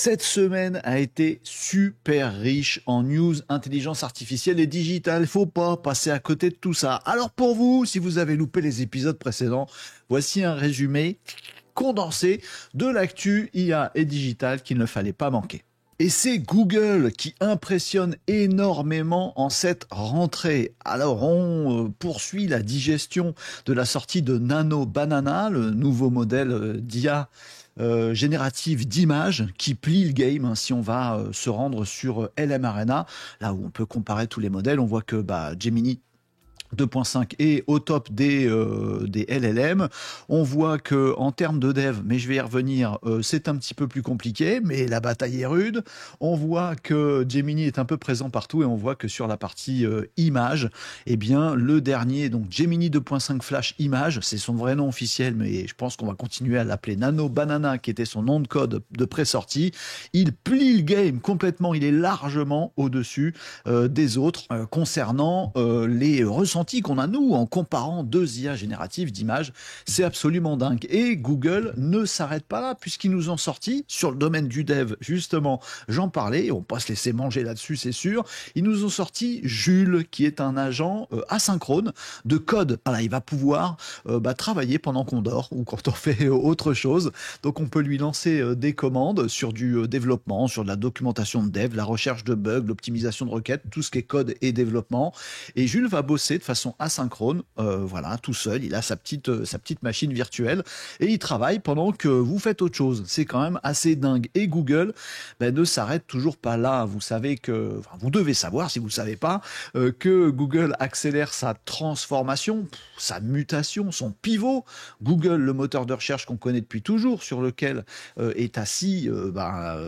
Cette semaine a été super riche en news, intelligence artificielle et digitale. Faut pas passer à côté de tout ça. Alors pour vous, si vous avez loupé les épisodes précédents, voici un résumé condensé de l'actu IA et digital qu'il ne fallait pas manquer. Et c'est Google qui impressionne énormément en cette rentrée. Alors on poursuit la digestion de la sortie de Nano Banana, le nouveau modèle d'IA générative d'images qui plie le game, hein. Si on va se rendre sur LM Arena, là où on peut comparer tous les modèles, on voit que Gemini 2.5 est au top des LLM. On voit que en termes de dev, mais je vais y revenir, c'est un petit peu plus compliqué, mais la bataille est rude. On voit que Gemini est un peu présent partout et on voit que sur la partie image, eh bien le dernier, donc Gemini 2.5 Flash Image, c'est son vrai nom officiel, mais je pense qu'on va continuer à l'appeler Nano Banana, qui était son nom de code de pré-sortie. Il plie le game complètement, il est largement au-dessus des autres concernant les ressentis qu'on a nous en comparant deux IA génératives d'images. C'est absolument dingue. Et Google ne s'arrête pas là puisqu'ils nous ont sorti sur le domaine du dev, justement, j'en parlais, on va pas se laisser manger là-dessus, c'est sûr. Ils nous ont sorti Jules, qui est un agent asynchrone de code. Voilà, il va pouvoir travailler pendant qu'on dort ou quand on fait autre chose. Donc on peut lui lancer des commandes sur du développement, sur de la documentation de dev, la recherche de bugs, l'optimisation de requêtes, tout ce qui est code et développement. Et Jules va bosser de façon asynchrone, voilà, tout seul. Il a sa petite machine virtuelle et il travaille pendant que vous faites autre chose. C'est quand même assez dingue. Et Google ne s'arrête toujours pas là. Vous savez que, enfin, vous devez savoir, si vous ne le savez pas, que Google accélère sa transformation, sa mutation, son pivot. Google, le moteur de recherche qu'on connaît depuis toujours, sur lequel est assis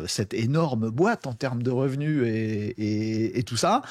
cette énorme boîte en termes de revenus et tout ça,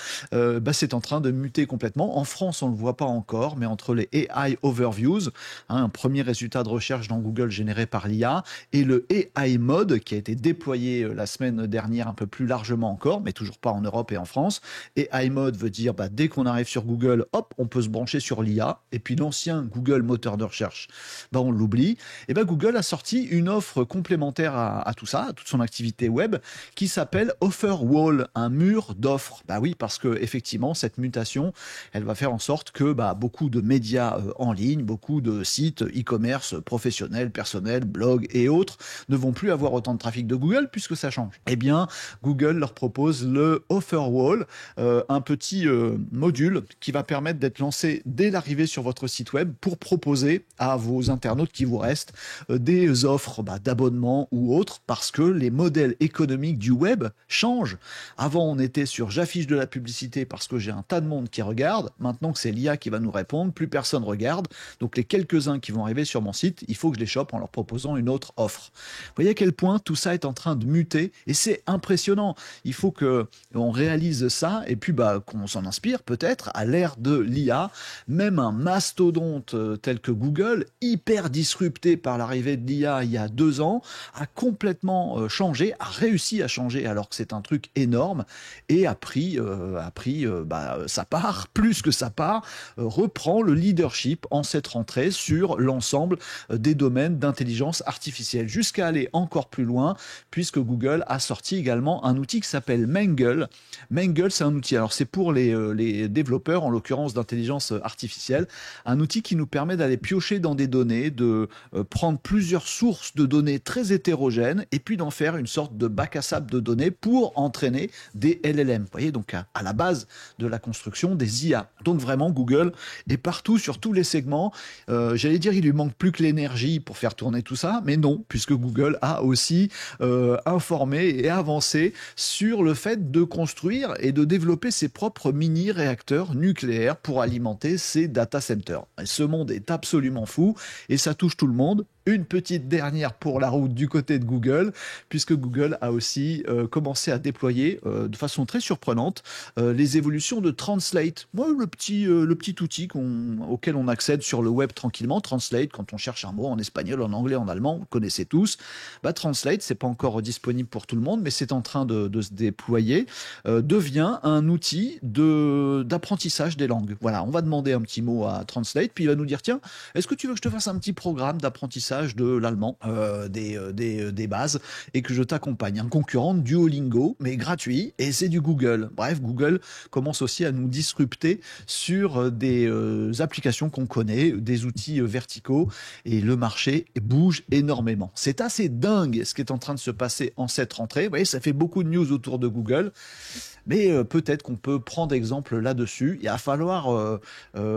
c'est en train de muter complètement. En France, on ne le voit pas encore, mais entre les AI Overviews, un premier résultat de recherche dans Google généré par l'IA, et le AI Mode qui a été déployé la semaine dernière un peu plus largement encore, mais toujours pas en Europe et en France. AI Mode veut dire dès qu'on arrive sur Google, hop, on peut se brancher sur l'IA, et puis l'ancien Google moteur de recherche, on l'oublie. Et Google a sorti une offre complémentaire à tout ça, à toute son activité web, qui s'appelle Offer Wall, un mur d'offres. Oui, parce que effectivement, cette mutation, elle va faire en sorte que beaucoup de médias en ligne, beaucoup de sites e-commerce professionnels, personnels, blogs et autres ne vont plus avoir autant de trafic de Google puisque ça change. Eh bien, Google leur propose le Offer Wall, un petit module qui va permettre d'être lancé dès l'arrivée sur votre site web pour proposer à vos internautes qui vous restent des offres d'abonnement ou autres, parce que les modèles économiques du web changent. Avant, on était sur j'affiche de la publicité parce que j'ai un tas de monde qui regarde. Maintenant que c'est l'IA qui va nous répondre, plus personne regarde. Donc les quelques-uns qui vont arriver sur mon site, il faut que je les chope en leur proposant une autre offre. Vous voyez à quel point tout ça est en train de muter et c'est impressionnant. Il faut qu'on réalise ça et puis qu'on s'en inspire peut-être à l'ère de l'IA. Même un mastodonte tel que Google, hyper disrupté par l'arrivée de l'IA il y a 2 ans, a complètement changé, a réussi à changer alors que c'est un truc énorme et a pris sa part, plus que sa part, reprend le leadership en cette rentrée sur l'ensemble des domaines d'intelligence artificielle, jusqu'à aller encore plus loin, puisque Google a sorti également un outil qui s'appelle Mangle. Mangle, c'est un outil, alors c'est pour les développeurs, en l'occurrence d'intelligence artificielle, un outil qui nous permet d'aller piocher dans des données, de prendre plusieurs sources de données très hétérogènes, et puis d'en faire une sorte de bac à sable de données pour entraîner des LLM. Vous voyez, donc à la base de la construction des IA. Donc vraiment, Google est partout sur tous les segments. J'allais dire, il lui manque plus que l'énergie pour faire tourner tout ça, mais non, puisque Google a aussi informé et avancé sur le fait de construire et de développer ses propres mini-réacteurs nucléaires pour alimenter ses data centers. Et ce monde est absolument fou et ça touche tout le monde. Une petite dernière pour la route du côté de Google, puisque Google a aussi commencé à déployer de façon très surprenante les évolutions de Translate. Moi, le petit outil auquel on accède sur le web tranquillement. Translate, quand on cherche un mot en espagnol, en anglais, en allemand, vous connaissez tous. Translate, c'est pas encore disponible pour tout le monde, mais c'est en train de se déployer, devient un outil d'apprentissage des langues. Voilà, on va demander un petit mot à Translate, puis il va nous dire, tiens, est-ce que tu veux que je te fasse un petit programme d'apprentissage l'apprentissage de l'allemand, des bases, et que je t'accompagne. Un concurrent Duolingo, mais gratuit, et c'est du Google. Bref, Google commence aussi à nous disrupter sur des applications qu'on connaît, des outils verticaux, et le marché bouge énormément. C'est assez dingue ce qui est en train de se passer en cette rentrée. Vous voyez, ça fait beaucoup de news autour de Google. Mais peut-être qu'on peut prendre exemple là-dessus. Il va falloir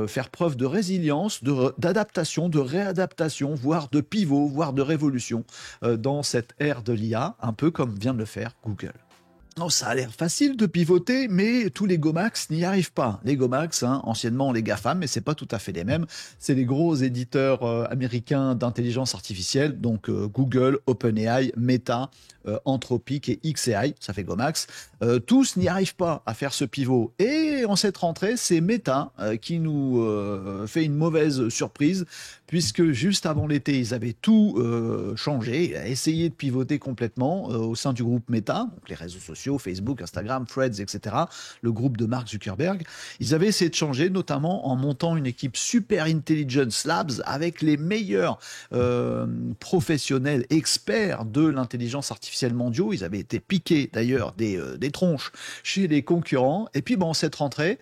faire preuve de résilience, d'adaptation, de réadaptation, voire de pivot, voire de révolution dans cette ère de l'IA, un peu comme vient de le faire Google. Non, ça a l'air facile de pivoter, mais tous les Gomax n'y arrivent pas. Les Gomax, anciennement les GAFAM, mais c'est pas tout à fait les mêmes. C'est les gros éditeurs américains d'intelligence artificielle, donc Google, OpenAI, Meta, Anthropic et xAI, ça fait Gomax. Tous n'y arrivent pas à faire ce pivot. Et en cette rentrée, c'est Meta qui nous fait une mauvaise surprise, puisque juste avant l'été, ils avaient tout changé, essayé de pivoter complètement au sein du groupe Meta, donc les réseaux sociaux, Facebook, Instagram, Threads, etc., le groupe de Mark Zuckerberg. Ils avaient essayé de changer, notamment en montant une équipe Super Intelligence Labs avec les meilleurs professionnels, experts de l'intelligence artificielle mondiaux. Ils avaient été piqués d'ailleurs des tronches chez les concurrents. Et puis, cette rentrée,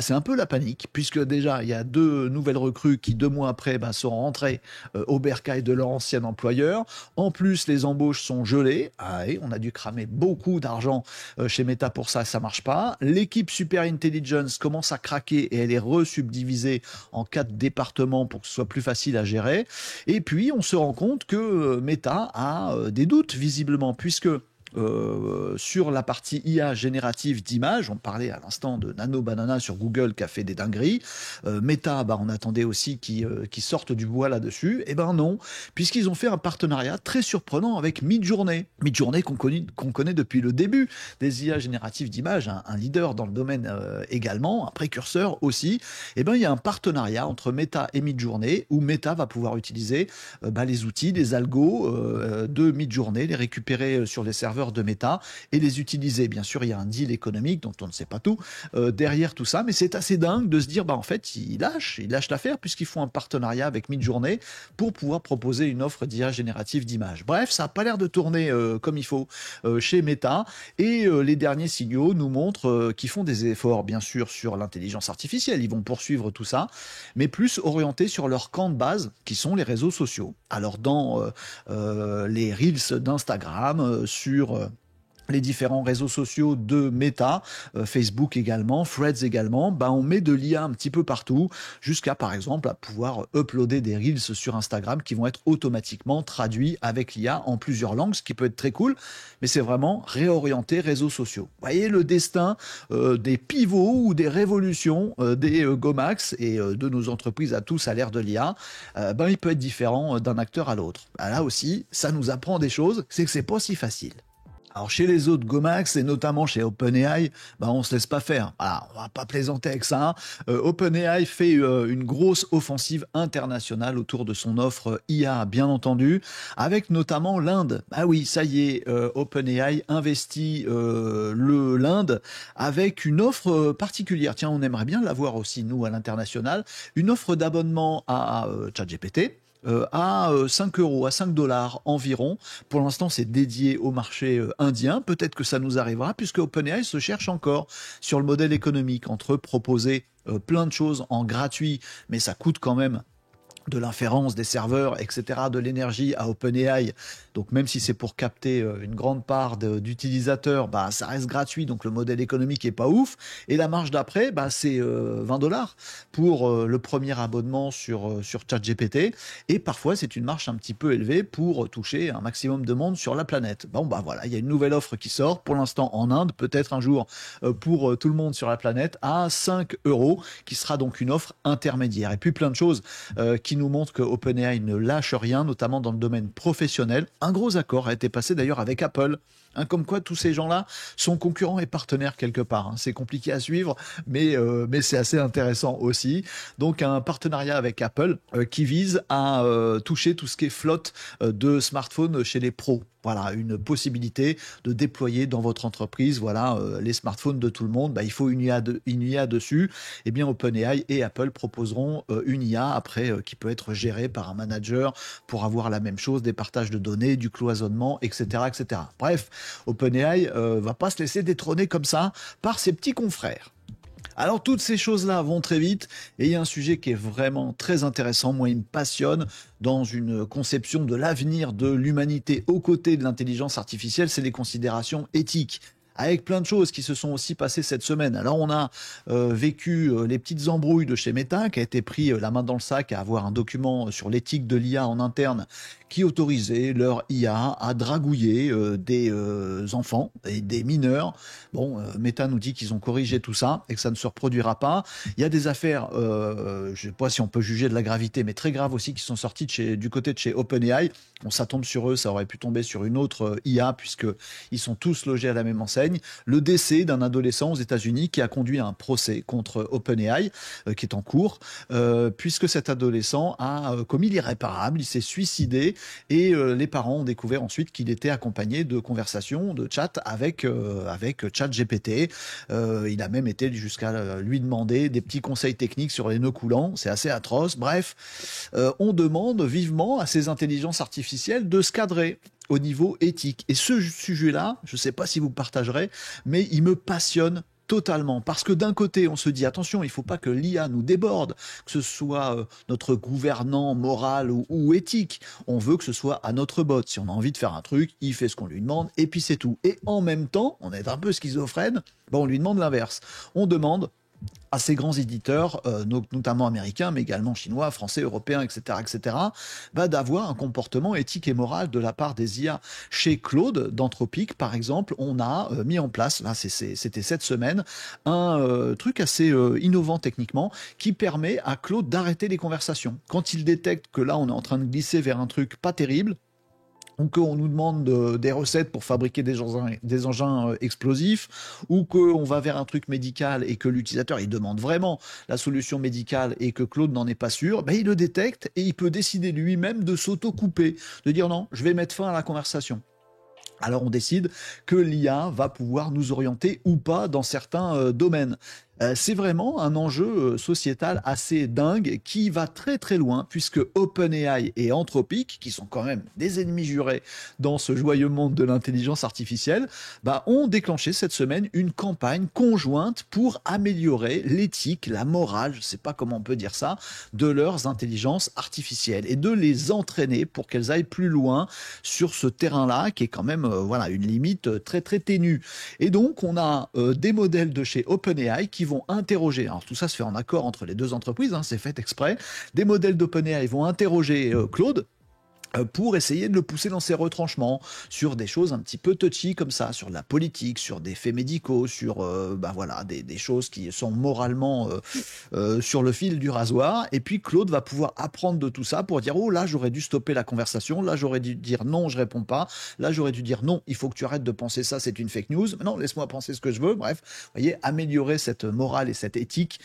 c'est un peu la panique, puisque déjà, il y a 2 nouvelles recrues qui, 2 mois après, sont rentrées au bercail de leur ancien employeur. En plus, les embauches sont gelées. Et on a dû cramer beaucoup d'argent chez Meta pour ça, ça marche pas. L'équipe Super Intelligence commence à craquer et elle est resubdivisée en 4 départements pour que ce soit plus facile à gérer. Et puis, on se rend compte que Meta a des doutes, visiblement, puisque sur la partie IA générative d'images, on parlait à l'instant de Nano Banana sur Google qui a fait des dingueries, Meta, on attendait aussi qu'ils sortent du bois là-dessus, et non, puisqu'ils ont fait un partenariat très surprenant avec Midjourney. Midjourney qu'on connaît depuis le début des IA génératives d'images, un leader dans le domaine également, un précurseur aussi. Il y a un partenariat entre Meta et Midjourney où Meta va pouvoir utiliser les outils, les algos de Midjourney, les récupérer sur les serveurs de Meta et les utiliser. Bien sûr, il y a un deal économique dont on ne sait pas tout derrière tout ça, mais c'est assez dingue de se dire, en fait, ils lâchent l'affaire puisqu'ils font un partenariat avec Midjourney pour pouvoir proposer une offre d'IA générative d'images. Bref, ça n'a pas l'air de tourner comme il faut chez Meta, et les derniers signaux nous montrent qu'ils font des efforts, bien sûr, sur l'intelligence artificielle. Ils vont poursuivre tout ça, mais plus orientés sur leur camp de base, qui sont les réseaux sociaux. Alors, dans les Reels d'Instagram, sur les différents réseaux sociaux de Meta, Facebook également, Threads également, on met de l'IA un petit peu partout, jusqu'à par exemple à pouvoir uploader des Reels sur Instagram qui vont être automatiquement traduits avec l'IA en plusieurs langues, ce qui peut être très cool, mais c'est vraiment réorienté réseaux sociaux. Vous voyez le destin des pivots ou des révolutions des Gomax et de nos entreprises à tous à l'ère de l'IA, il peut être différent d'un acteur à l'autre. Là aussi, ça nous apprend des choses, c'est que c'est pas si facile. Alors chez les autres Gomax et notamment chez OpenAI, on se laisse pas faire. Voilà, on va pas plaisanter avec ça. OpenAI fait une grosse offensive internationale autour de son offre IA, bien entendu, avec notamment l'Inde. Ah oui, ça y est, OpenAI investit l'Inde avec une offre particulière. Tiens, on aimerait bien l'avoir aussi nous à l'international, une offre d'abonnement à ChatGPT. À 5 euros, à 5 dollars environ. Pour l'instant, c'est dédié au marché indien. Peut-être que ça nous arrivera, puisque OpenAI se cherche encore sur le modèle économique, entre proposer plein de choses en gratuit, mais ça coûte quand même de l'inférence, des serveurs, etc., de l'énergie à OpenAI. Donc même si c'est pour capter une grande part d'utilisateurs, ça reste gratuit, donc le modèle économique est pas ouf. Et la marge d'après, c'est 20 dollars pour le premier abonnement sur ChatGPT. Et parfois, c'est une marge un petit peu élevée pour toucher un maximum de monde sur la planète. Voilà, il y a une nouvelle offre qui sort, pour l'instant en Inde, peut-être un jour pour tout le monde sur la planète, à 5 euros, qui sera donc une offre intermédiaire. Et puis plein de choses qui nous montre que OpenAI ne lâche rien, notamment dans le domaine professionnel. Un gros accord a été passé d'ailleurs avec Apple. Comme quoi tous ces gens-là sont concurrents et partenaires quelque part. C'est compliqué à suivre, mais c'est assez intéressant aussi. Donc un partenariat avec Apple qui vise à toucher tout ce qui est flotte de smartphones chez les pros. voilà, une possibilité de déployer dans votre entreprise, voilà, les smartphones de tout le monde, il faut une IA dessus. Eh bien, OpenAI et Apple proposeront une IA après qui peut être gérée par un manager pour avoir la même chose, des partages de données, du cloisonnement, etc., etc. Bref, OpenAI va pas se laisser détrôner comme ça par ses petits confrères. Alors toutes ces choses-là vont très vite et il y a un sujet qui est vraiment très intéressant, moi il me passionne dans une conception de l'avenir de l'humanité aux côtés de l'intelligence artificielle, c'est les considérations éthiques. Avec plein de choses qui se sont aussi passées cette semaine. Alors on a vécu les petites embrouilles de chez Meta, qui a été pris la main dans le sac à avoir un document sur l'éthique de l'IA en interne qui autorisait leur IA à dragouiller des enfants et des mineurs. Bon, Meta nous dit qu'ils ont corrigé tout ça et que ça ne se reproduira pas. Il y a des affaires, je ne sais pas si on peut juger de la gravité, mais très graves aussi, qui sont sorties du côté de chez OpenAI. Bon, ça tombe sur eux, ça aurait pu tomber sur une autre IA, puisqu'ils sont tous logés à la même enseigne. Le décès d'un adolescent aux États-Unis qui a conduit à un procès contre OpenAI, qui est en cours, puisque cet adolescent a commis l'irréparable, il s'est suicidé, et les parents ont découvert ensuite qu'il était accompagné de conversations, de chats avec ChatGPT. Il a même été jusqu'à lui demander des petits conseils techniques sur les nœuds coulants, c'est assez atroce. Bref, on demande vivement à ces intelligences artificielles de se cadrer au niveau éthique. Et ce sujet-là, je ne sais pas si vous partagerez, mais il me passionne totalement. Parce que d'un côté, on se dit, attention, il ne faut pas que l'IA nous déborde, que ce soit notre gouvernant moral ou éthique. On veut que ce soit à notre botte. Si on a envie de faire un truc, il fait ce qu'on lui demande, et puis c'est tout. Et en même temps, on est un peu schizophrène, on lui demande l'inverse. On demande à ces grands éditeurs, notamment américains, mais également chinois, français, européens, etc., d'avoir un comportement éthique et moral de la part des IA. Chez Claude, d'Anthropic, par exemple, on a mis en place, là c'était cette semaine, un truc assez innovant techniquement, qui permet à Claude d'arrêter les conversations. Quand il détecte que là, on est en train de glisser vers un truc pas terrible, ou qu'on nous demande des recettes pour fabriquer des engins explosifs, ou qu'on va vers un truc médical et que l'utilisateur il demande vraiment la solution médicale et que Claude n'en est pas sûr, il le détecte et il peut décider lui-même de s'auto-couper, de dire non, je vais mettre fin à la conversation. Alors on décide que l'IA va pouvoir nous orienter ou pas dans certains domaines. C'est vraiment un enjeu sociétal assez dingue qui va très très loin puisque OpenAI et Anthropic, qui sont quand même des ennemis jurés dans ce joyeux monde de l'intelligence artificielle, ont déclenché cette semaine une campagne conjointe pour améliorer l'éthique, la morale, je ne sais pas comment on peut dire ça, de leurs intelligences artificielles et de les entraîner pour qu'elles aillent plus loin sur ce terrain-là qui est quand même une limite très très ténue. Et donc on a des modèles de chez OpenAI qui vont interroger, alors tout ça se fait en accord entre les deux entreprises, c'est fait exprès, des modèles d'OpenAI vont interroger Claude pour essayer de le pousser dans ses retranchements sur des choses un petit peu touchy comme ça, sur la politique, sur des faits médicaux, sur des choses qui sont moralement sur le fil du rasoir. Et puis Claude va pouvoir apprendre de tout ça pour dire oh là j'aurais dû stopper la conversation, là j'aurais dû dire non je réponds pas, là j'aurais dû dire non il faut que tu arrêtes de penser ça c'est une fake news, non laisse-moi penser ce que je veux. Bref, vous voyez, améliorer cette morale et cette éthique,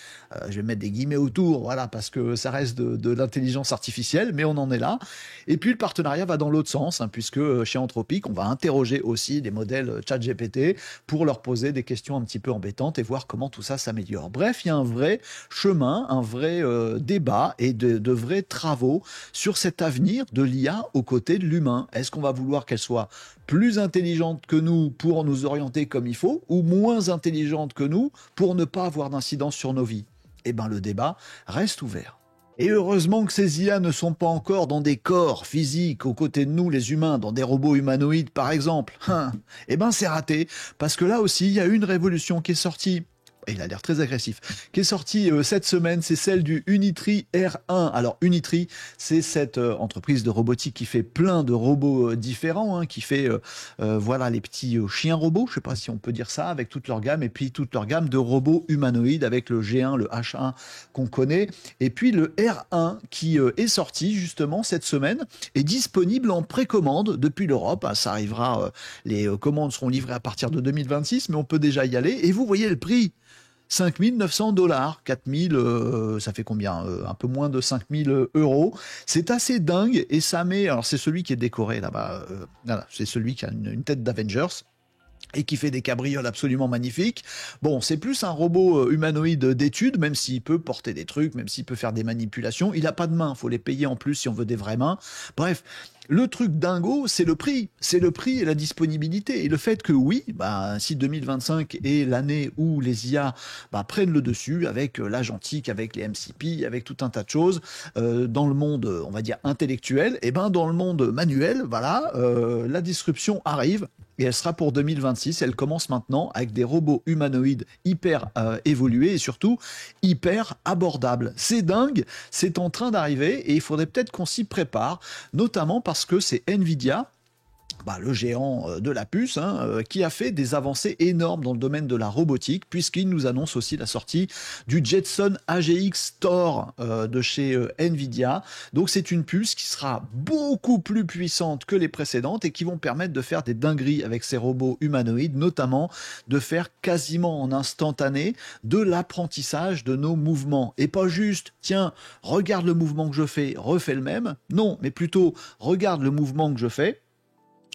je vais mettre des guillemets autour, voilà, parce que ça reste de l'intelligence artificielle, mais on en est là. Et puis le partenariat va dans l'autre sens, puisque chez Anthropic, on va interroger aussi des modèles ChatGPT pour leur poser des questions un petit peu embêtantes et voir comment tout ça s'améliore. Bref, il y a un vrai chemin, un vrai débat et de vrais travaux sur cet avenir de l'IA aux côtés de l'humain. Est-ce qu'on va vouloir qu'elle soit plus intelligente que nous pour nous orienter comme il faut, ou moins intelligente que nous pour ne pas avoir d'incidence sur nos vies? Eh bien, le débat reste ouvert. Et heureusement que ces IA ne sont pas encore dans des corps physiques aux côtés de nous, les humains, dans des robots humanoïdes par exemple. Eh ben c'est raté, parce que là aussi, il y a une révolution qui est sortie. Il a l'air très agressif, qui est sorti cette semaine, c'est celle du Unitree R1. Alors Unitree, c'est cette entreprise de robotique qui fait plein de robots différents, qui fait les petits chiens robots, je sais pas si on peut dire ça, avec toute leur gamme, et puis toute leur gamme de robots humanoïdes avec le G1, le H1 qu'on connaît, et puis le R1 qui est sorti justement cette semaine, est disponible en précommande depuis l'Europe. Ça arrivera, les commandes seront livrées à partir de 2026, mais on peut déjà y aller, et vous voyez le prix. $5 900, 4000, ça fait combien? Un peu moins de 5000 €. C'est assez dingue et ça met. Alors c'est celui qui est décoré là-bas. Voilà, c'est celui qui a une tête d'Avengers et qui fait des cabrioles absolument magnifiques. Bon, c'est plus un robot humanoïde d'études, même s'il peut porter des trucs, même s'il peut faire des manipulations. Il n'a pas de mains, faut les payer en plus si on veut des vraies mains. Bref, le truc dingo, c'est le prix. C'est le prix et la disponibilité. Et le fait que oui, si 2025 est l'année où les IA prennent le dessus avec l'agentique, avec les MCP, avec tout un tas de choses, dans le monde, on va dire, intellectuel, et dans le monde manuel, voilà, la disruption arrive. Et elle sera pour 2026. Elle commence maintenant avec des robots humanoïdes hyper évolués et surtout hyper abordables. C'est dingue, c'est en train d'arriver et il faudrait peut-être qu'on s'y prépare, notamment parce que c'est Nvidia, le géant de la puce, qui a fait des avancées énormes dans le domaine de la robotique, puisqu'il nous annonce aussi la sortie du Jetson AGX Thor de chez Nvidia. Donc c'est une puce qui sera beaucoup plus puissante que les précédentes et qui vont permettre de faire des dingueries avec ces robots humanoïdes, notamment de faire quasiment en instantané de l'apprentissage de nos mouvements. Et pas juste, tiens, regarde le mouvement que je fais, refais le même. Non, mais plutôt, regarde le mouvement que je fais,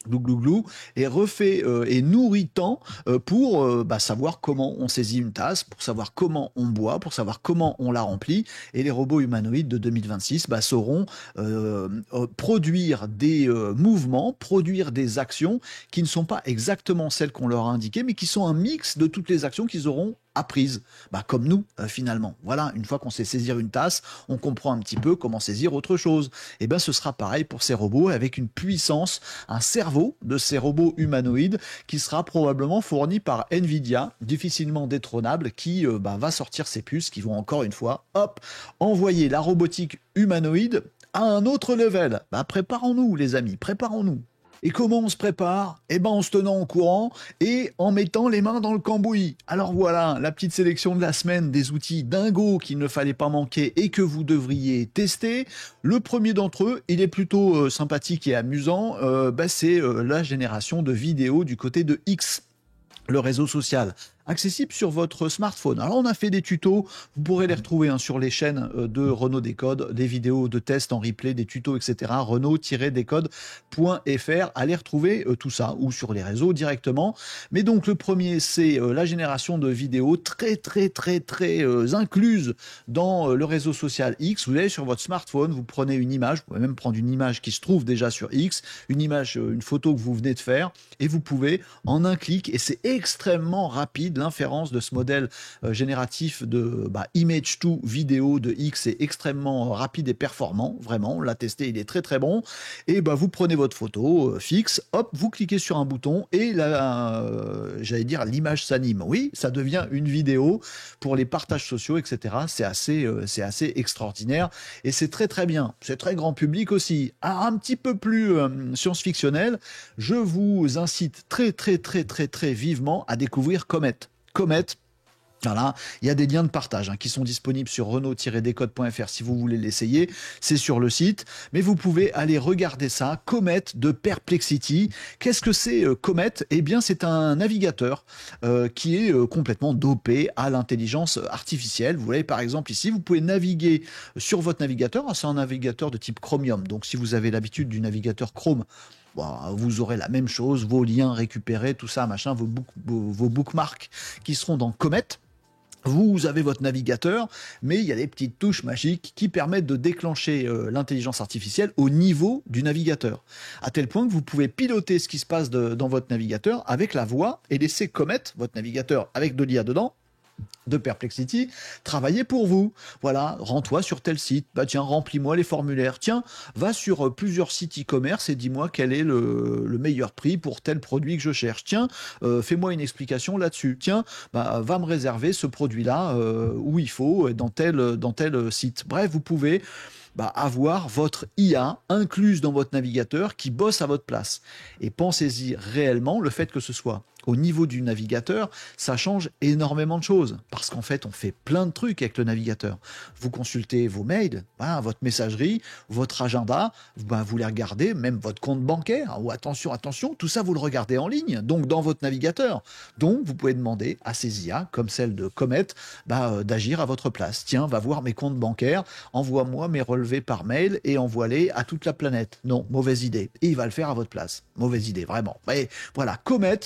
glou glou glou, et refait et nourrit tant pour savoir comment on saisit une tasse, pour savoir comment on boit, pour savoir comment on la remplit. Et les robots humanoïdes de 2026 sauront produire des mouvements, produire des actions qui ne sont pas exactement celles qu'on leur a indiquées, mais qui sont un mix de toutes les actions qu'ils auront apprises, comme nous finalement. Voilà, une fois qu'on sait saisir une tasse, on comprend un petit peu comment saisir autre chose. Et ce sera pareil pour ces robots, avec une puissance, un cerveau de ces robots humanoïdes qui sera probablement fourni par Nvidia, difficilement détrônable, qui va sortir ces puces qui vont encore une fois, envoyer la robotique humanoïde à un autre level. Préparons-nous les amis, préparons-nous. Et comment on se prépare? En se tenant au courant et en mettant les mains dans le cambouis. Alors voilà, la petite sélection de la semaine des outils dingos qu'il ne fallait pas manquer et que vous devriez tester. Le premier d'entre eux, il est plutôt sympathique et amusant. C'est la génération de vidéos du côté de X, le réseau social, accessible sur votre smartphone. Alors on a fait des tutos, vous pourrez les retrouver sur les chaînes de Renault Décode, des vidéos de tests en replay, des tutos, etc. Renault-décode.fr, allez retrouver tout ça, ou sur les réseaux directement. Mais donc le premier, c'est la génération de vidéos très incluse dans le réseau social X. Vous allez sur votre smartphone, vous prenez une image, vous pouvez même prendre une image qui se trouve déjà sur X, une photo que vous venez de faire, et vous pouvez en un clic, et c'est extrêmement rapide. L'inférence de ce modèle génératif de Image to vidéo de X est extrêmement rapide et performant, vraiment, on l'a testé, il est très bon. Et vous prenez votre photo fixe, vous cliquez sur un bouton et l'image s'anime. Oui, ça devient une vidéo pour les partages sociaux, etc. C'est assez extraordinaire et c'est très bien. C'est très grand public aussi. Un petit peu plus science-fictionnel, je vous incite très vivement à découvrir Comet. Voilà, il y a des liens de partage qui sont disponibles sur Renault-décode.fr si vous voulez l'essayer, c'est sur le site, mais vous pouvez aller regarder ça, Comet de Perplexity. Qu'est-ce que c'est Comet? Eh bien c'est un navigateur qui est complètement dopé à l'intelligence artificielle. Vous voyez par exemple ici, vous pouvez naviguer sur votre navigateur, c'est un navigateur de type Chromium, donc si vous avez l'habitude du navigateur Chrome, vous aurez la même chose, vos liens récupérés, tout ça, machin, vos bookmarks qui seront dans Comet. Vous avez votre navigateur, mais il y a des petites touches magiques qui permettent de déclencher l'intelligence artificielle au niveau du navigateur. À tel point que vous pouvez piloter ce qui se passe dans votre navigateur avec la voix et laisser Comet, votre navigateur avec de l'IA dedans, de Perplexity, travailler pour vous. Voilà, rends-toi sur tel site, tiens, remplis-moi les formulaires, tiens, va sur plusieurs sites e-commerce et dis-moi quel est le meilleur prix pour tel produit que je cherche. Tiens, fais-moi une explication là-dessus. Tiens, va me réserver ce produit-là où il faut, dans tel site. Bref, vous pouvez avoir votre IA incluse dans votre navigateur qui bosse à votre place. Et pensez-y réellement, le fait que ce soit au niveau du navigateur, ça change énormément de choses. Parce qu'en fait, on fait plein de trucs avec le navigateur. Vous consultez vos mails, votre messagerie, votre agenda, vous les regardez, même votre compte bancaire. Ou attention, tout ça, vous le regardez en ligne, donc dans votre navigateur. Donc, vous pouvez demander à ces IA, comme celle de Comet, d'agir à votre place. Tiens, va voir mes comptes bancaires, envoie-moi mes relevés par mail et envoie-les à toute la planète. Non, mauvaise idée. Et il va le faire à votre place. Mauvaise idée, vraiment. Et voilà, Comet,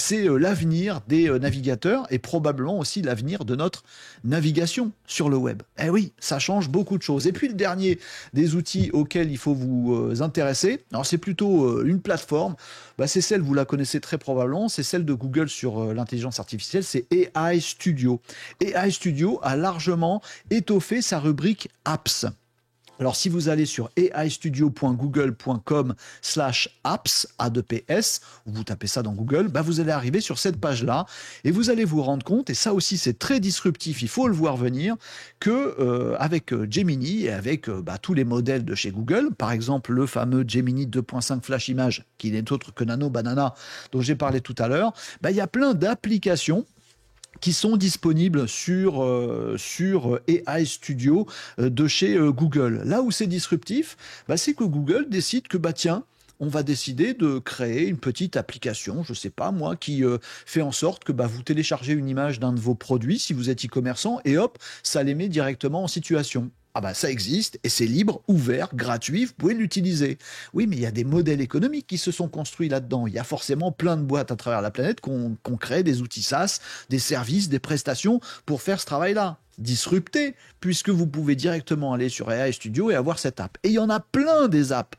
c'est l'avenir des navigateurs et probablement aussi l'avenir de notre navigation sur le web. Eh oui, ça change beaucoup de choses. Et puis le dernier des outils auxquels il faut vous intéresser, alors c'est plutôt une plateforme, c'est celle, vous la connaissez très probablement, c'est celle de Google sur l'intelligence artificielle, c'est AI Studio. AI Studio a largement étoffé sa rubrique Apps. Alors, si vous allez sur aistudio.google.com/apps, A2PS, vous tapez ça dans Google, vous allez arriver sur cette page-là et vous allez vous rendre compte, et ça aussi c'est très disruptif, il faut le voir venir, que avec Gemini et avec tous les modèles de chez Google, par exemple le fameux Gemini 2.5 Flash Image, qui n'est autre que Nano Banana, dont j'ai parlé tout à l'heure, il y a plein d'applications qui sont disponibles sur AI Studio de chez Google. Là où c'est disruptif, c'est que Google décide que, tiens, on va décider de créer une petite application, je sais pas moi, qui fait en sorte que vous téléchargez une image d'un de vos produits, si vous êtes e-commerçant, et hop, ça les met directement en situation. Ça existe et c'est libre, ouvert, gratuit, vous pouvez l'utiliser. Oui, mais il y a des modèles économiques qui se sont construits là-dedans. Il y a forcément plein de boîtes à travers la planète qu'on crée des outils SaaS, des services, des prestations pour faire ce travail-là. Disrupté, puisque vous pouvez directement aller sur AI Studio et avoir cette app. Et il y en a plein des apps.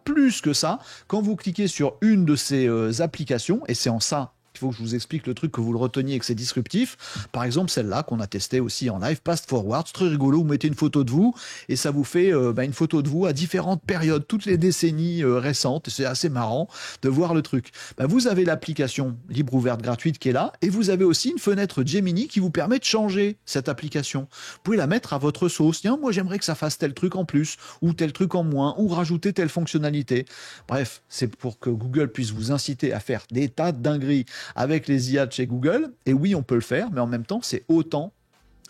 Plus que ça, quand vous cliquez sur une de ces applications, et c'est en ça il faut que je vous explique le truc, que vous le reteniez et que c'est disruptif. Par exemple, celle-là qu'on a testée aussi en live, Fast Forward, c'est très rigolo, vous mettez une photo de vous et ça vous fait une photo de vous à différentes périodes, toutes les décennies récentes. C'est assez marrant de voir le truc. Vous avez l'application libre, ouverte, gratuite qui est là et vous avez aussi une fenêtre Gemini qui vous permet de changer cette application. Vous pouvez la mettre à votre sauce. Tiens, moi j'aimerais que ça fasse tel truc en plus ou tel truc en moins ou rajouter telle fonctionnalité. Bref, c'est pour que Google puisse vous inciter à faire des tas de dingueries avec les IA de chez Google. Et oui, on peut le faire, mais en même temps, c'est autant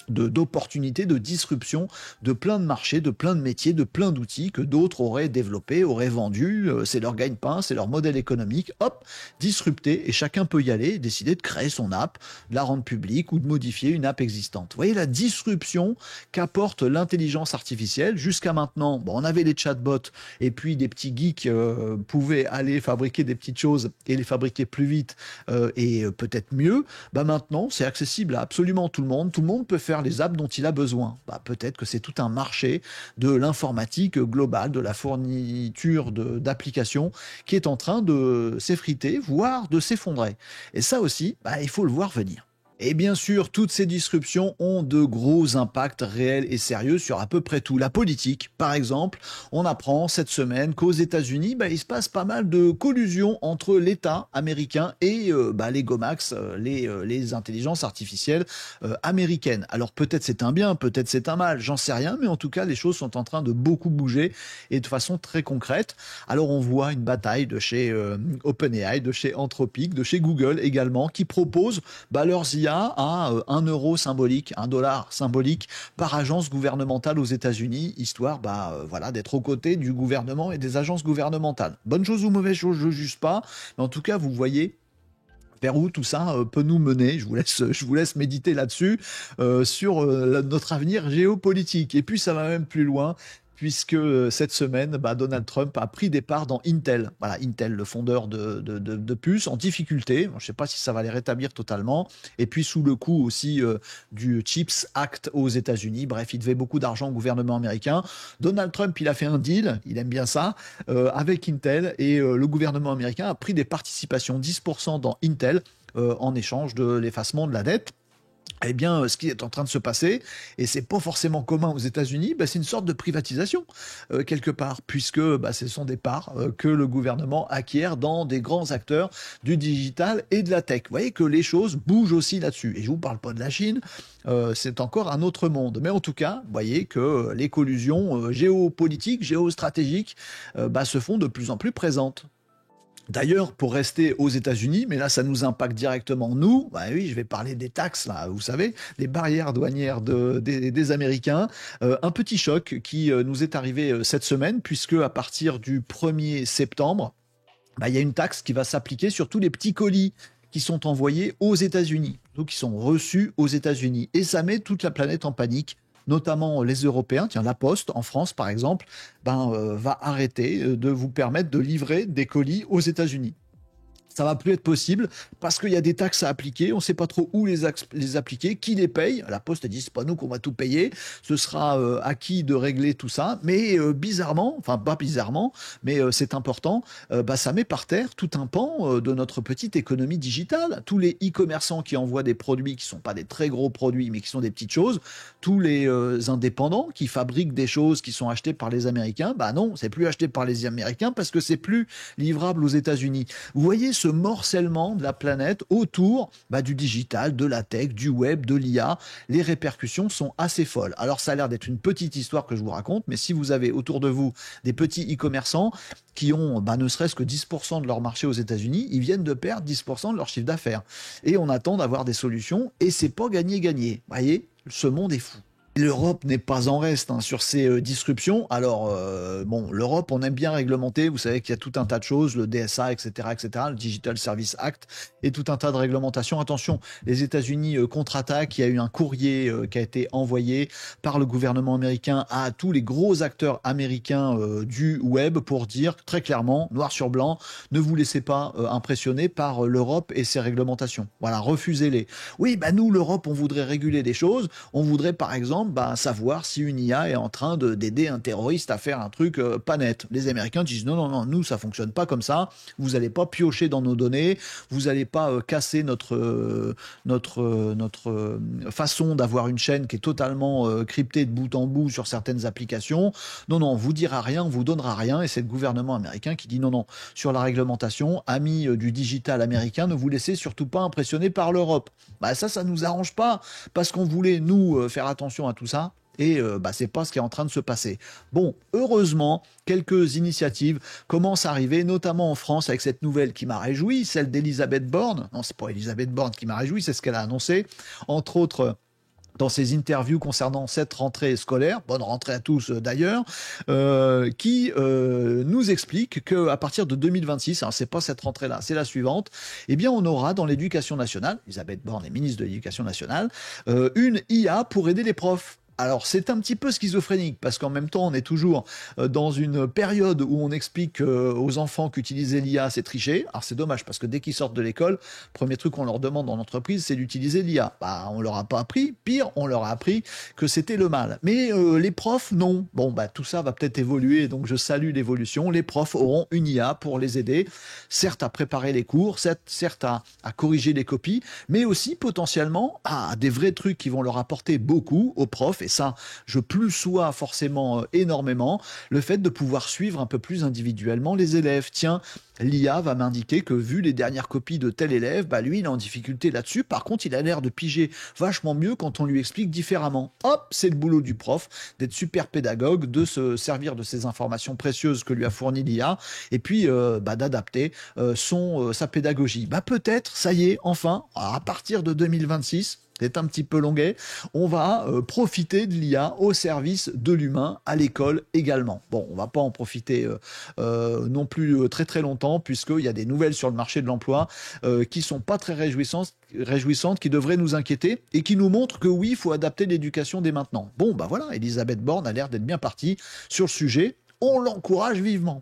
d'opportunités, de disruption de plein de marchés, de plein de métiers, de plein d'outils que d'autres auraient développés, auraient vendus. C'est leur gagne-pain, c'est leur modèle économique. Hop, disrupté, et chacun peut y aller et décider de créer son app, de la rendre publique ou de modifier une app existante. Vous voyez la disruption qu'apporte l'intelligence artificielle. Jusqu'à maintenant, on avait les chatbots et puis des petits geeks pouvaient aller fabriquer des petites choses et les fabriquer plus vite et peut-être mieux. Maintenant, c'est accessible à absolument tout le monde. Tout le monde peut faire les apps dont il a besoin. Peut-être que c'est tout un marché de l'informatique globale, de la fourniture d'applications qui est en train de s'effriter, voire de s'effondrer. Et ça aussi, il faut le voir venir. Et bien sûr, toutes ces disruptions ont de gros impacts réels et sérieux sur à peu près tout. La politique, par exemple, on apprend cette semaine qu'aux États-Unis, il se passe pas mal de collusion entre l'État américain et les GOMAX, les intelligences artificielles américaines. Alors peut-être c'est un bien, peut-être c'est un mal, j'en sais rien, mais en tout cas, les choses sont en train de beaucoup bouger et de façon très concrète. Alors on voit une bataille de chez OpenAI, de chez Anthropic, de chez Google également, qui proposent leurs IA à 1 euro symbolique, 1 dollar symbolique par agence gouvernementale aux États-Unis, histoire d'être aux côtés du gouvernement et des agences gouvernementales. Bonne chose ou mauvaise chose, je ne juge pas, mais en tout cas, vous voyez vers où tout ça peut nous mener. Je vous laisse méditer là-dessus, sur notre avenir géopolitique. Et puis ça va même plus loin, puisque cette semaine, Donald Trump a pris des parts dans Intel. Voilà, Intel, le fondeur de puces, en difficulté. Je ne sais pas si ça va les rétablir totalement. Et puis sous le coup aussi du Chips Act aux États-Unis. Bref, il devait beaucoup d'argent au gouvernement américain. Donald Trump, il a fait un deal, il aime bien ça, avec Intel. Et le gouvernement américain a pris des participations 10% dans Intel en échange de l'effacement de la dette. Eh bien, ce qui est en train de se passer, et c'est pas forcément commun aux États-Unis, bah, c'est une sorte de privatisation quelque part, puisque bah, ce sont des parts que le gouvernement acquiert dans des grands acteurs du digital et de la tech. Vous voyez que les choses bougent aussi là-dessus. Et je vous parle pas de la Chine, c'est encore un autre monde. Mais en tout cas, vous voyez que les collusions géopolitiques, géostratégiques, bah, se font de plus en plus présentes. D'ailleurs, pour rester aux États-Unis, mais là, ça nous impacte directement nous. Bah oui, je vais parler des taxes, là, vous savez, les barrières douanières des Américains. Un petit choc qui nous est arrivé cette semaine, puisque à partir du 1er septembre, bah, il y a une taxe qui va s'appliquer sur tous les petits colis qui sont envoyés aux États-Unis, donc qui sont reçus aux États-Unis. Et ça met toute la planète en panique, notamment les Européens. Tiens, la Poste, en France par exemple, va arrêter de vous permettre de livrer des colis aux États-Unis. Ça va plus être possible parce qu'il y a des taxes à appliquer, on ne sait pas trop où les appliquer, qui les paye. La Poste a dit c'est pas nous qu'on va tout payer, ce sera à qui de régler tout ça. Mais bizarrement, enfin pas bizarrement, mais c'est important, bah, ça met par terre tout un pan de notre petite économie digitale. Tous les e-commerçants qui envoient des produits qui sont pas des très gros produits, mais qui sont des petites choses, tous les indépendants qui fabriquent des choses qui sont achetées par les Américains, bah non, c'est plus acheté par les Américains parce que c'est plus livrable aux États-Unis. Vous voyez ce morcellement de la planète autour du digital, de la tech, du web, de l'IA. Les répercussions sont assez folles. Alors ça a l'air d'être une petite histoire que je vous raconte, mais si vous avez autour de vous des petits e-commerçants qui ont ne serait-ce que 10% de leur marché aux États-Unis, ils viennent de perdre 10% de leur chiffre d'affaires. Et on attend d'avoir des solutions, et c'est pas gagné-gagné. Vous voyez, ce monde est fou. L'Europe n'est pas en reste sur ces disruptions. Alors, l'Europe, on aime bien réglementer. Vous savez qu'il y a tout un tas de choses, le DSA, etc., le Digital Service Act, et tout un tas de réglementations. Attention, les États-Unis contre-attaquent. Il y a eu un courrier qui a été envoyé par le gouvernement américain à tous les gros acteurs américains du web pour dire très clairement, noir sur blanc, ne vous laissez pas impressionner par l'Europe et ses réglementations. Voilà, refusez-les. Oui, nous, l'Europe, on voudrait réguler des choses. On voudrait, par exemple, savoir si une IA est en train d'aider un terroriste à faire un truc pas net. Les Américains disent non, nous ça fonctionne pas comme ça, vous n'allez pas piocher dans nos données, vous n'allez pas casser notre façon d'avoir une chaîne qui est totalement cryptée de bout en bout sur certaines applications. Non, on vous dira rien, on vous donnera rien, et c'est le gouvernement américain qui dit non, sur la réglementation, amis du digital américain, ne vous laissez surtout pas impressionner par l'Europe. Ça nous arrange pas, parce qu'on voulait, nous, faire attention à tout ça, et c'est pas ce qui est en train de se passer. Bon, heureusement, quelques initiatives commencent à arriver, notamment en France, avec cette nouvelle qui m'a réjoui, celle d'Elisabeth Borne. Non, c'est pas Elisabeth Borne qui m'a réjoui, c'est ce qu'elle a annoncé, entre autres dans ses interviews concernant cette rentrée scolaire, bonne rentrée à tous d'ailleurs, qui nous explique qu'à partir de 2026, alors c'est pas cette rentrée-là, c'est la suivante, eh bien on aura dans l'éducation nationale, Elisabeth Borne est ministre de l'éducation nationale, une IA pour aider les profs. Alors c'est un petit peu schizophrénique parce qu'en même temps on est toujours dans une période où on explique aux enfants qu'utiliser l'IA c'est tricher. Alors c'est dommage parce que dès qu'ils sortent de l'école, premier truc qu'on leur demande dans l'entreprise c'est d'utiliser l'IA. On leur a pas appris, pire on leur a appris que c'était le mal. Mais les profs non. Bon tout ça va peut-être évoluer, donc je salue l'évolution. Les profs auront une IA pour les aider, certes à préparer les cours, certes à corriger les copies, mais aussi potentiellement à des vrais trucs qui vont leur apporter beaucoup aux profs. Et ça, je plus sois forcément énormément, le fait de pouvoir suivre un peu plus individuellement les élèves. Tiens, l'IA va m'indiquer que vu les dernières copies de tel élève, lui, il est en difficulté là-dessus. Par contre, il a l'air de piger vachement mieux quand on lui explique différemment. Hop, c'est le boulot du prof, d'être super pédagogue, de se servir de ces informations précieuses que lui a fournies l'IA, et puis d'adapter sa pédagogie. Peut-être, ça y est, enfin, à partir de 2026, c'est un petit peu longuet, on va profiter de l'IA au service de l'humain à l'école également. Bon, on va pas en profiter non plus très très longtemps puisqu'il y a des nouvelles sur le marché de l'emploi qui sont pas très réjouissantes, qui devraient nous inquiéter et qui nous montrent que oui, il faut adapter l'éducation dès maintenant. Bon, voilà, Elisabeth Borne a l'air d'être bien partie sur le sujet. On l'encourage vivement.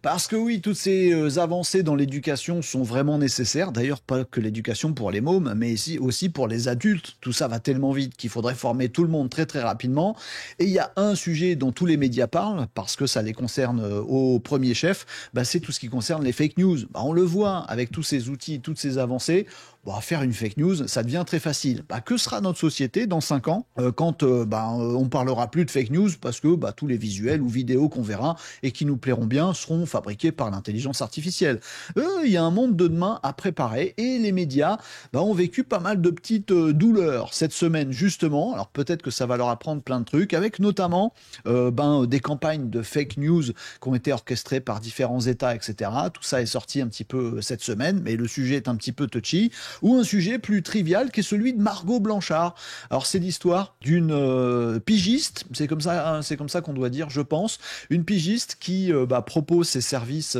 Parce que oui, toutes ces avancées dans l'éducation sont vraiment nécessaires. D'ailleurs, pas que l'éducation pour les mômes, mais aussi pour les adultes. Tout ça va tellement vite qu'il faudrait former tout le monde très très rapidement. Et il y a un sujet dont tous les médias parlent, parce que ça les concerne au premier chef, c'est tout ce qui concerne les fake news. On le voit avec tous ces outils, toutes ces avancées. bon, faire une fake news, ça devient très facile. Que sera notre société dans 5 ans quand on parlera plus de fake news parce que tous les visuels ou vidéos qu'on verra et qui nous plairont bien seront fabriqués par l'intelligence artificielle. Il y a un monde de demain à préparer et les médias ont vécu pas mal de petites douleurs cette semaine justement. Alors peut-être que ça va leur apprendre plein de trucs avec notamment des campagnes de fake news qui ont été orchestrées par différents États, etc. Tout ça est sorti un petit peu cette semaine, mais le sujet est un petit peu touchy. Ou un sujet plus trivial qui est celui de Margot Blanchard. Alors c'est l'histoire d'une pigiste, c'est comme ça qu'on doit dire, je pense, une pigiste qui propose ses services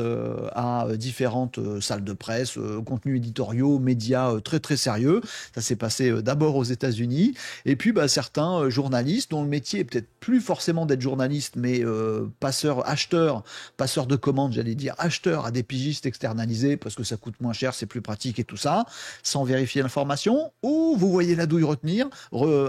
à différentes salles de presse, contenus éditoriaux, médias très très sérieux. Ça s'est passé d'abord aux États-Unis, et puis certains journalistes dont le métier est peut-être plus forcément d'être journaliste, mais passeur de commandes, j'allais dire acheteur à des pigistes externalisés parce que ça coûte moins cher, c'est plus pratique et tout ça, sans vérifier l'information, ou vous voyez la douille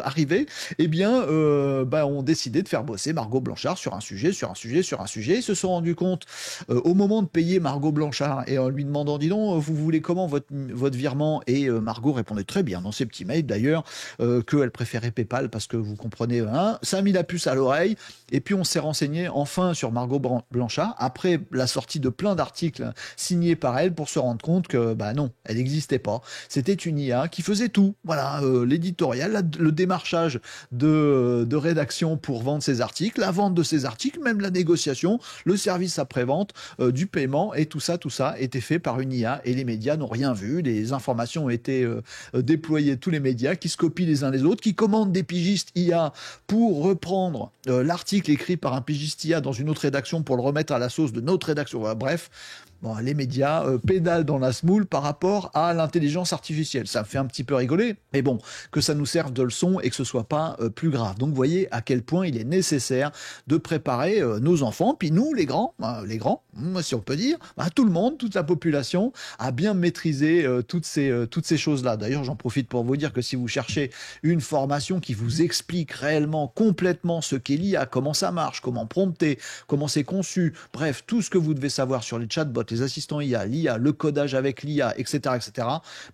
arriver, ont décidé de faire bosser Margot Blanchard sur un sujet. Ils se sont rendus compte au moment de payer Margot Blanchard et en lui demandant, dis donc, vous voulez comment votre virement? Et Margot répondait très bien dans ses petits mails d'ailleurs, qu'elle préférait PayPal parce que vous comprenez, ça a mis la puce à l'oreille. Et puis on s'est renseigné enfin sur Margot Blanchard après la sortie de plein d'articles signés par elle pour se rendre compte que non, elle n'existait pas. C'était une IA qui faisait tout. Voilà, l'éditorial, le démarchage de rédaction pour vendre ses articles, la vente de ses articles, même la négociation, le service après-vente, du paiement, et tout ça était fait par une IA et les médias n'ont rien vu. Les informations ont été déployées, tous les médias qui se copient les uns les autres, qui commandent des pigistes IA pour reprendre l'article écrit par un pigiste IA dans une autre rédaction pour le remettre à la sauce de notre rédaction. Voilà, bref. Les médias pédalent dans la semoule par rapport à l'intelligence artificielle. Ça me fait un petit peu rigoler, mais bon, que ça nous serve de leçon et que ce soit pas plus grave. Donc, vous voyez à quel point il est nécessaire de préparer nos enfants, puis nous, les grands, si on peut dire, tout le monde, toute la population, à bien maîtriser toutes ces choses-là. D'ailleurs, j'en profite pour vous dire que si vous cherchez une formation qui vous explique réellement, complètement ce qu'est l'IA, comment ça marche, comment prompter, comment c'est conçu, bref, tout ce que vous devez savoir sur les chatbots, les assistants IA, l'IA, le codage avec l'IA, etc.,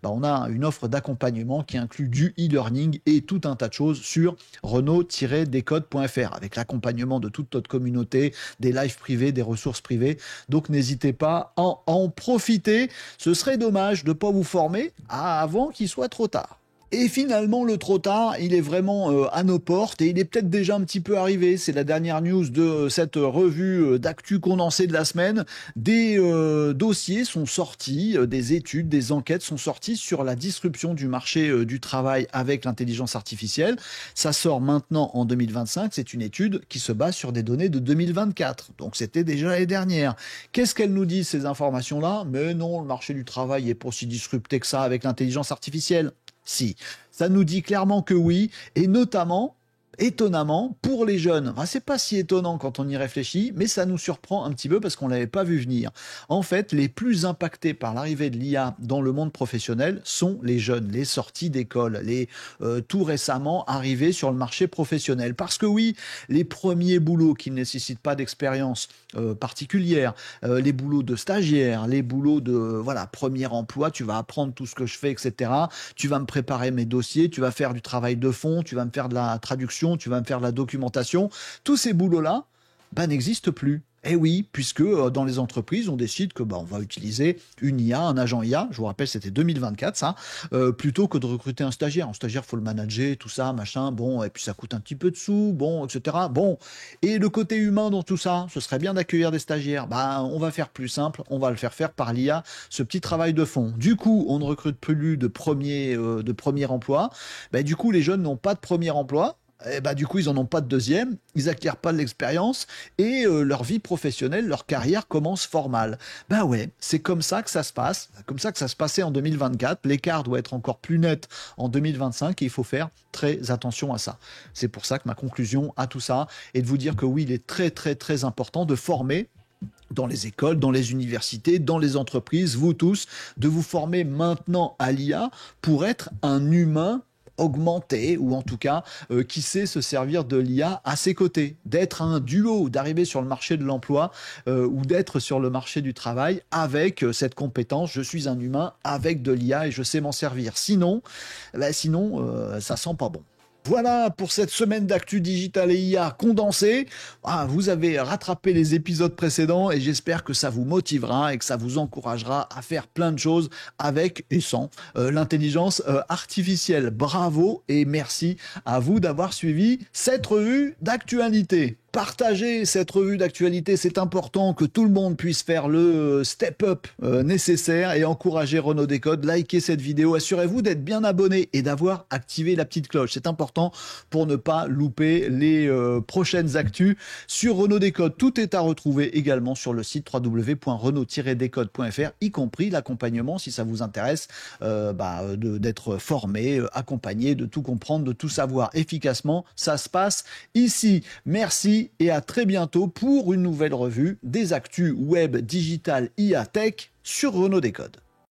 on a une offre d'accompagnement qui inclut du e-learning et tout un tas de choses sur renault-decode.fr avec l'accompagnement de toute notre communauté, des lives privés, des ressources privées. Donc n'hésitez pas à en profiter. Ce serait dommage de ne pas vous former avant qu'il soit trop tard. Et finalement, le trop tard, il est vraiment à nos portes et il est peut-être déjà un petit peu arrivé. C'est la dernière news de cette revue d'actu condensée de la semaine. Des dossiers sont sortis, des études, des enquêtes sont sorties sur la disruption du marché du travail avec l'intelligence artificielle. Ça sort maintenant en 2025. C'est une étude qui se base sur des données de 2024. Donc c'était déjà l'année dernière. Qu'est-ce qu'elles nous disent, ces informations-là? Mais non, le marché du travail n'est pas si disrupté que ça avec l'intelligence artificielle. Si, ça nous dit clairement que oui, et notamment, étonnamment, pour les jeunes. C'est pas si étonnant quand on y réfléchit, mais ça nous surprend un petit peu parce qu'on l'avait pas vu venir. En fait, les plus impactés par l'arrivée de l'IA dans le monde professionnel sont les jeunes, les sorties d'école, les tout récemment arrivés sur le marché professionnel. Parce que oui, les premiers boulots qui ne nécessitent pas d'expérience particulière, les boulots de stagiaire, les boulots de premier emploi, tu vas apprendre tout ce que je fais, etc. Tu vas me préparer mes dossiers, tu vas faire du travail de fond, tu vas me faire de la traduction, tu vas me faire de la documentation. Tous ces boulots-là n'existent plus. Eh oui, puisque dans les entreprises, on décide que on va utiliser une IA, un agent IA, je vous rappelle, c'était 2024, ça, plutôt que de recruter un stagiaire. Un stagiaire, il faut le manager, tout ça, machin, et puis ça coûte un petit peu de sous, etc. Et le côté humain dans tout ça, ce serait bien d'accueillir des stagiaires. On va faire plus simple, on va le faire par l'IA, ce petit travail de fond. Du coup, on ne recrute plus de premier emploi. Du coup, les jeunes n'ont pas de premier emploi. Du coup, ils n'en ont pas de deuxième, ils acquièrent pas de l'expérience et leur vie professionnelle, leur carrière commence fort mal. Ouais, c'est comme ça que ça se passe, comme ça que ça se passait en 2024. L'écart doit être encore plus net en 2025 et il faut faire très attention à ça. C'est pour ça que ma conclusion à tout ça est de vous dire que oui, il est très très très important de former dans les écoles, dans les universités, dans les entreprises, vous tous, de vous former maintenant à l'IA pour être un humain augmenter, ou en tout cas qui sait se servir de l'IA à ses côtés, d'être un duo, d'arriver sur le marché de l'emploi ou d'être sur le marché du travail avec cette compétence, je suis un humain avec de l'IA et je sais m'en servir. Sinon, ça sent pas bon. Voilà pour cette semaine d'actu digital et IA condensée. Vous avez rattrapé les épisodes précédents et j'espère que ça vous motivera et que ça vous encouragera à faire plein de choses avec et sans l'intelligence artificielle. Bravo et merci à vous d'avoir suivi cette revue d'actualité. Partagez cette revue d'actualité, c'est important que tout le monde puisse faire le step-up nécessaire et encourager Renaud Décode. Likez cette vidéo, assurez-vous d'être bien abonné et d'avoir activé la petite cloche. C'est important pour ne pas louper les prochaines actus sur Renaud Décode. Tout est à retrouver également sur le site www.renaud-décode.fr, y compris l'accompagnement si ça vous intéresse d'être formé, accompagné, de tout comprendre, de tout savoir efficacement. Ça se passe ici. Merci et à très bientôt pour une nouvelle revue des actus web, digital, IA, tech sur Renaud Décode.